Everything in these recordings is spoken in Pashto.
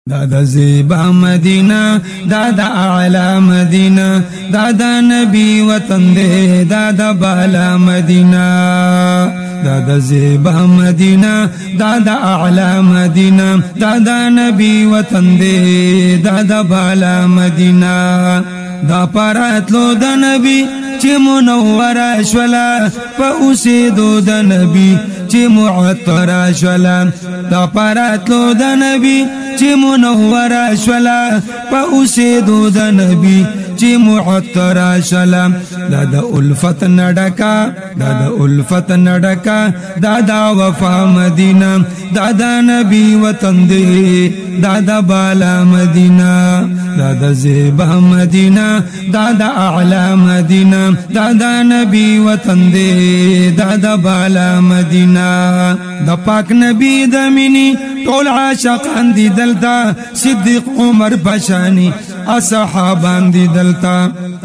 دا زیبا مدینہ دا اعلی مدینہ دا نبی وطن دے دا بالا مدینہ دا زیبا مدینہ دا اعلی مدینہ دا نبی وطن دے دا بالا مدینہ دا پراتلو دا نبی چی منور شولا پا اسیدو دا نبی چی معطر شولا دا پراتلو دا نبی چی منور شولا پا اسیدو دا نبی چی معطر شولا دا الفت نڈکا دا الفت نڈکا دا وفا مدینہ دا نبی وطن دے دا بالا مدینہ دا زیبا مدینہ دا اعلی مدینہ دا نبی وطن دے دا بالا مدینہ دا پاک نبی دا منی طول عاشقان دی دلتا صدیق عمر بشانی اصحابان دی دلتا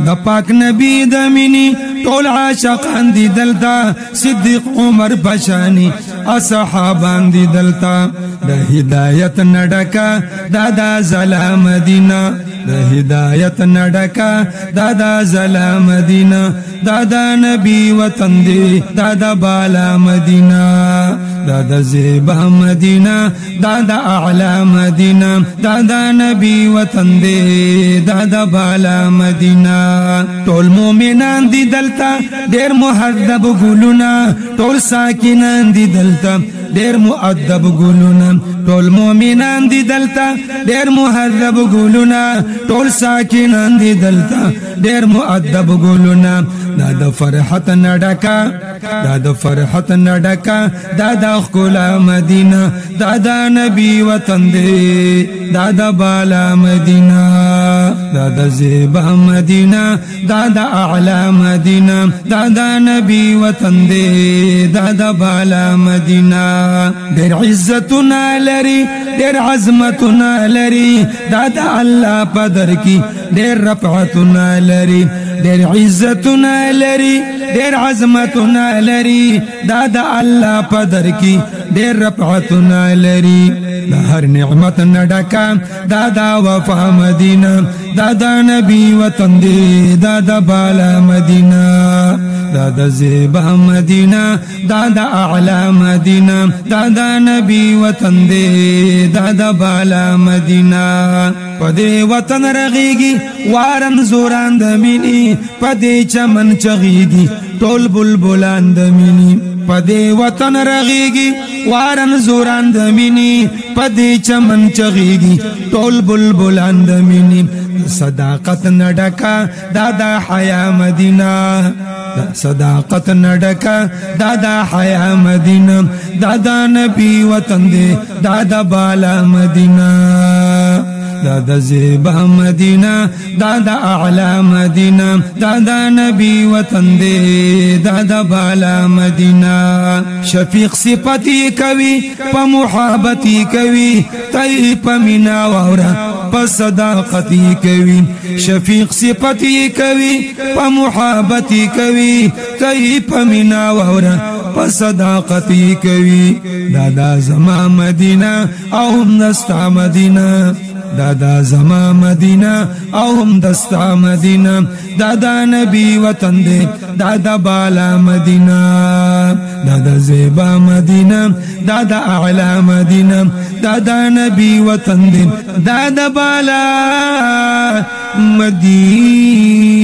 دا پاک نبی دا منی طول عاشقان دی دلتا صدیق عمر بشانی اصحابان دی دلتا دا ہدایت نڈکا دا زلا مدینہ دا ہدایت نڈکا دا زلا مدینہ دا نبی وطن دے دا بالا مدینہ دا زیبا مدینہ دا اعلی مدینہ دا نبی وطن دے دا بالا مدینہ ټول مومنان دی دلتا دیر محدب گلونا ټول ساکنان دی دلتا دیر مؤدب گلونا ټول مومنان دی دلتا دیر محدب گلونا ټول ساکنان دی دلتا دیر مؤدب گلونا دا فرحت نڈکا دا فرحت نڈکا دا خلا مدینہ دا نبی وطن دے دا بالا مدینہ دا زیبا مدینہ دا اعلی مدینہ دا نبی وطن دے دا بالا مدینہ دیر عزتنا لری دیر عظمتنا لری دا اللہ پدر کی دیر رفعتنا لری دیر عزتنا لری دیر عظمتنا لری دا اللہ پدر کی دیر رفعتنا لری دا ہر نعمت نڈکا دا وفا مدینہ دا نبی وطن دے دا بالا مدینہ دا زیبا مدینہ دا اعلی مدینہ دا نبی وطن دے دا بالا مدینہ پدے وطن رغیگی وارن زوران دمینی پدے چمن چغیگی ټول بلبلان دمینی پدے وطن رغیگی وارن زوران دمینی پدے چمن چغیگی ټول بلبلان دمینی صداقت نڈکا دا حیا مدینہ صداقت نڈکا دا حیا مدینہ دا نبی وطن دے دا بالا مدینہ دا زیبا مدینہ دا اعلی مدینہ دا نبی وطن دے دا بالا مدینہ شفیق صفتی کوي پا محابتی کوي تئی پا منا وورا پا صداقتی کوي شفیق صفتی کوي پا محابتی کوي تئی پا منا وورا پا صداقتی کوي دا زما مدینہ او هم دستا مدینہ دا زما مدینہ او هم دستا مدینہ دا نبی وطن دے دا بالا مدینہ دا زیبا مدینہ دا اعلی مدینہ دا نبی وطن دے دا بالا مدینہ